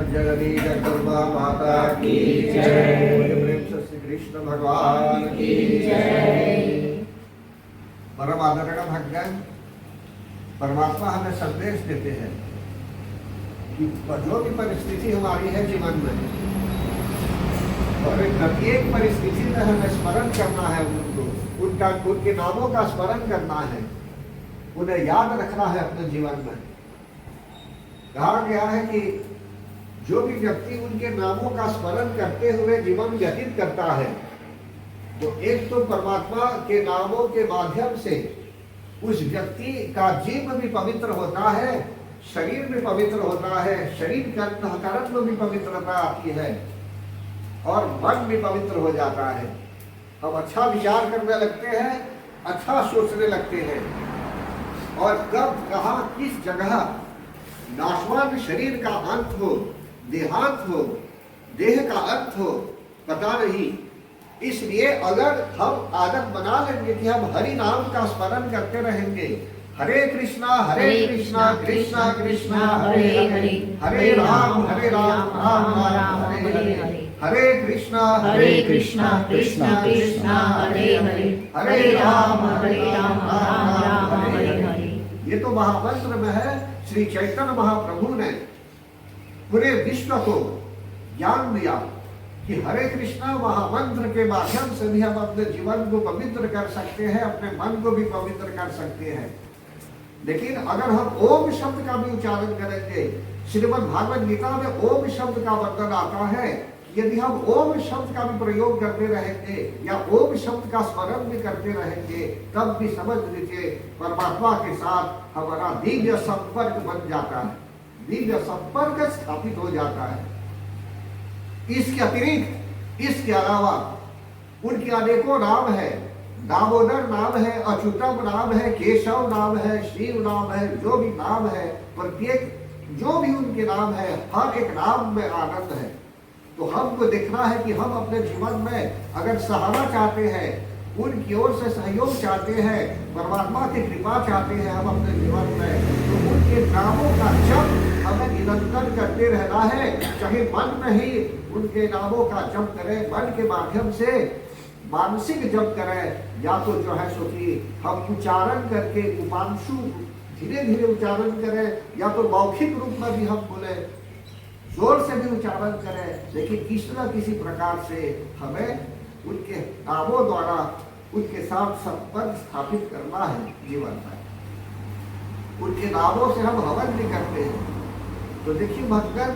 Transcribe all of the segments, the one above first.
जगनी जगदम्बा माता की जय। प्रेम से श्री कृष्ण भगवान की जय। परम आदरणीय भक्तगण, परमात्मा हमें संदेश देते हैं कि जो भी परिस्थिति हमारी है जीवन में, और प्रत्येक परिस्थिति में हमें स्मरण करना है, उनके नामों का स्मरण करना है, उन्हें याद रखना है अपने जीवन में। कहा गया है कि जो भी व्यक्ति उनके नामों का स्मरण करते हुए जीवन व्यतीत करता है, तो एक तो परमात्मा के नामों के माध्यम से उस व्यक्ति का जीव भी पवित्र होता है, शरीर भी पवित्र होता है, शरीर का अंतःकरण में भी पवित्रता आती है और मन भी पवित्र हो जाता है। हम अच्छा विचार करने लगते हैं, अच्छा सोचने लगते हैं, और कब कहाँ किस जगह नाशवान शरीर का अंत हो, देहांत हो, देह का अंत हो, पता नहीं। इसलिए अगर हम आदत बना लेंगे कि हम हरि नाम का स्मरण करते रहेंगे, हरे कृष्णा कृष्णा कृष्णा हरे हरे, हरे राम राम राम हरे हरे, हरे कृष्णा कृष्णा कृष्णा हरे हरे, हरे राम राम राम हरे हरे। ये तो महामंत्र में है। श्री चैतन्य महाप्रभु ने पूरे विश्व को ज्ञान दिया कि हरे कृष्णा महामंत्र के माध्यम से भी हम अपने जीवन को पवित्र कर सकते हैं, अपने मन को भी पवित्र कर सकते हैं। लेकिन अगर हम ओम शब्द का भी उच्चारण करेंगे, श्रीमद् भागवत गीता में ओम शब्द का वर्णन आता है, यदि हम ओम शब्द का भी प्रयोग करते रहेंगे या ओम शब्द का स्मरण भी करते रहेंगे, तब भी समझ लीजिए परमात्मा के साथ हमारा दिव्य संपर्क बन जाता है, दिव्य संपर्क स्थापित हो जाता है। इसके अतिरिक्त, इसके अलावा उनके अनेकों नाम है। दामोदर नाम है, अच्युतम नाम है, केशव नाम है, शिव नाम है, जो भी नाम है, प्रत्येक जो भी उनके नाम है, हर एक नाम में आनंद है। तो हमको देखना है कि हम अपने जीवन में अगर सहारा चाहते हैं, उनकी ओर से सहयोग चाहते हैं, परमात्मा की कृपा चाहते हैं हम अपने जीवन में, तो उनके नामों का जप हमें निरंतर करते रहना है। चाहे मन में ही उनके नामों का जप करें, मन के माध्यम से मानसिक जप करें, या तो जो है सो कि हम उच्चारण करके उपांशु धीरे धीरे उच्चारण करें, या तो मौखिक रूप में भी हम बोले, जोर से भी उच्चारण करें, लेकिन किसी न किसी प्रकार से हमें उनके नामों द्वारा उनके साथ संपर्क स्थापित करना है जीवन में। उनके नामों से हम हवन भी करते हैं। तो देखिए भक्तगण,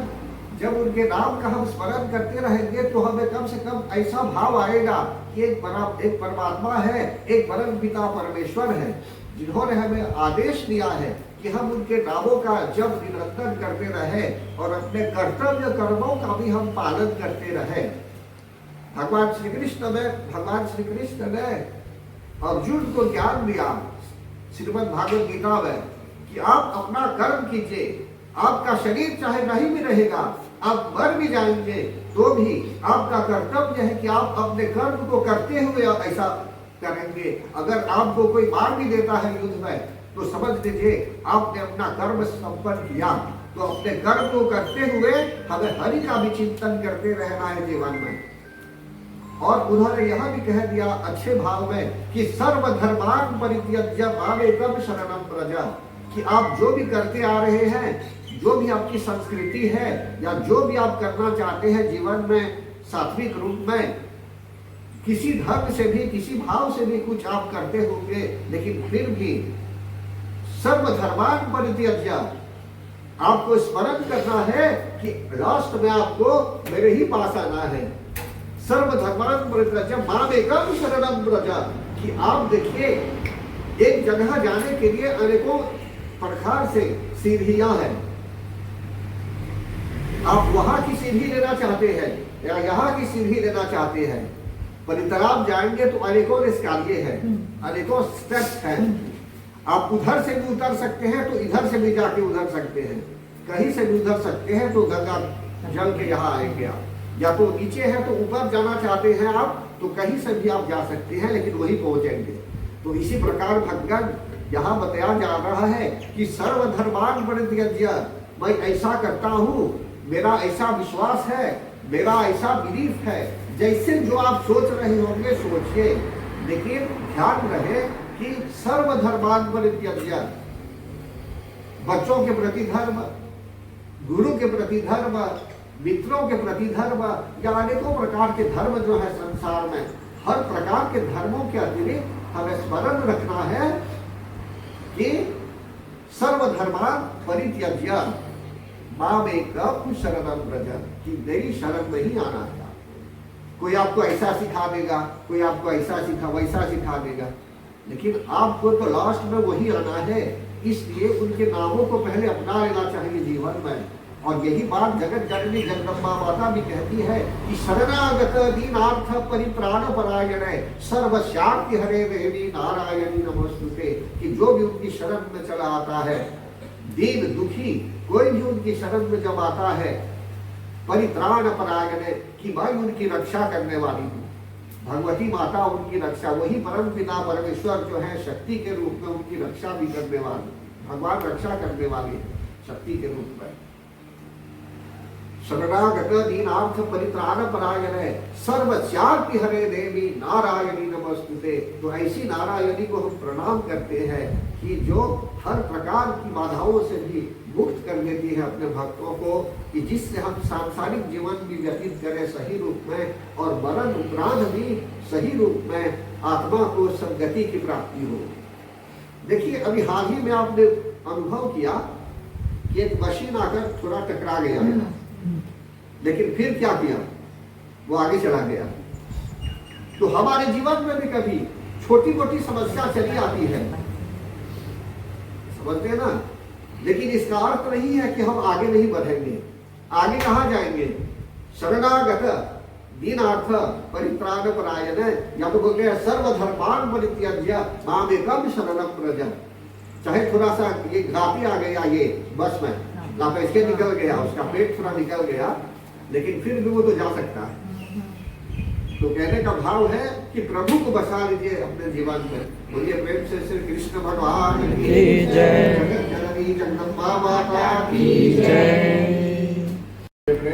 जब उनके नाम का हम स्मरण करते रहेंगे तो हमें कम से कम ऐसा भाव आएगा कि एक परमात्मा है, एक परम पिता परमेश्वर है, जिन्होंने हमें आदेश दिया है कि हम उनके नामों का जप निरंतर करते रहे और अपने कर्तव्य कर्मों का भी हम पालन करते रहे। भगवान श्री कृष्ण ने अर्जुन को ज्ञान दिया श्रीमद् भागवत गीता में कि आप अपना कर्म कीजिए, आपका शरीर चाहे नहीं भी रहेगा, आप मर भी जाएंगे, तो भी आपका कर्तव्य है कि आप अपने कर्म को करते हुए ऐसा करेंगे। अगर आपको कोई मार भी देता है युद्ध में, तो समझ लीजिए आपने अपना कर्म संपन्न किया। तो अपने कर्म को करते हुए हमें हरि का भी चिंतन करते रहना है जीवन में। और उन्होंने यह भी कह दिया अच्छे भाव में कि सर्वधर्मान परित्यज्य मामेकम शरणम व्रज, कि आप जो भी करते आ रहे हैं, जो भी आपकी संस्कृति है या जो भी आप करना चाहते हैं जीवन में सात्विक रूप में, किसी ढंग से भी किसी भाव से भी कुछ आप करते होंगे, लेकिन फिर भी सर्वधर्मान परित्यज्य, आपको स्मरण करना है कि लास्ट में आपको मेरे ही पास आना है। सर्वधर्मान परित्यज्य मामेकम शरणम व्रज, कि आप देखिए एक जगह जाने के लिए अनेकों प्रकार से सीढ़ियां हैं। आप वहां की सीढ़ी लेना चाहते हैं या यहाँ की सीढ़ी लेना चाहते हैं, परितराप जाएंगे तो अनेकों निस्कालिए हैं, अनेकों स्टेप्स हैं। आप उधर से भी उतर सकते हैं तो इधर से भी जाके उधर सकते हैं, कहीं से भी उधर सकते हैं तो गंगा जल के यहाँ आएंगे आप, या तो नीचे है तो ऊपर जाना चाहते हैं आप तो कहीं से भी आप जा सकते हैं, लेकिन वही पहुंचेंगे। तो इसी प्रकार भगवान यहाँ बताया जा रहा है कि सर्वधर्मान परित्यज्य, मैं ऐसा करता हूँ मेरा ऐसा विश्वास है, मेरा ऐसा बिलीफ है। जैसे जो आप सोच रहे होंगे सोचिए, लेकिन ध्यान रहे कि सर्वधर्मान परित्यज्य, बच्चों के प्रति धर्म, गुरु के प्रति धर्म, मित्रों के प्रति धर्म, या अनेकों प्रकार के धर्म जो है संसार में, हर प्रकार के धर्मों के अतिरिक्त हमें स्मरण रखना है कि सर्वधर्मान परित्यज्य मामेकम शरणम व्रज, कि मेरी शरण में ही आना है। कोई आपको ऐसा सिखा देगा, कोई आपको ऐसा वैसा सिखा देगा, लेकिन आपको तो लास्ट में वही आना है। इसलिए उनके नामों को पहले अपना लेना चाहिए जीवन में। और यही बात जगत जननी जगदम्बा माता भी कहती है कि शरणागत दीनार्थ परित्राण परायण सर्वशाक्ति हरे देवी नारायणी नमोस्तुते, कि जो भी उनकी शरण में चला आता है, दीन दुखी कोई भी उनकी शरण में जब आता है, परित्राण परायण, कि भाई उनकी रक्षा करने वाली हूँ। भगवती माता उनकी रक्षा, वही परम पिता परमेश्वर जो है शक्ति के रूप में उनकी रक्षा भी करने वाले, भगवान रक्षा करने वाले शक्ति के रूप में। शरणागत दीनार्थ परित्राण परायण सर्वशाक्ति हरे देवी नारायणी नमोस्तुते। तो ऐसी नारायणी को हम प्रणाम करते हैं कि जो हर प्रकार की बाधाओं से भी मुक्त कर देती है अपने भक्तों को, कि जिससे हम सांसारिक जीवन भी व्यतीत करें सही रूप में, और मरण उपरांत भी सही रूप में आत्मा को सद्गति की प्राप्ति हो। देखिए, अभी हाल ही में आपने अनुभव किया कि एक मशीन आकर थोड़ा टकरा गया, लेकिन फिर क्या किया, वो आगे चला गया। तो हमारे जीवन में भी कभी छोटी मोटी समस्या चली आती है, समझते हैं ना, लेकिन इसका अर्थ नहीं है कि हम आगे नहीं बढ़ेंगे। आगे कहाँ जाएंगे? शरणागत दीनार्थ परित्राण परायण, या तो बोलते हैं सर्वधर्मान परित्यज्य मामेकम शरणम व्रज। चाहे थोड़ा सा ये घाटी आ गया, ये बस में घाटा इसके निकल गया, उसका पेट थोड़ा निकल गया, लेकिन फिर भी वो तो जा सकता है। तो कहने का भाव है कि प्रभु को बसा लीजिए अपने जीवन में। बोलिए प्रेम से श्री कृष्ण भगवान की जय, जगत जननी जगदम्बा माता की जय।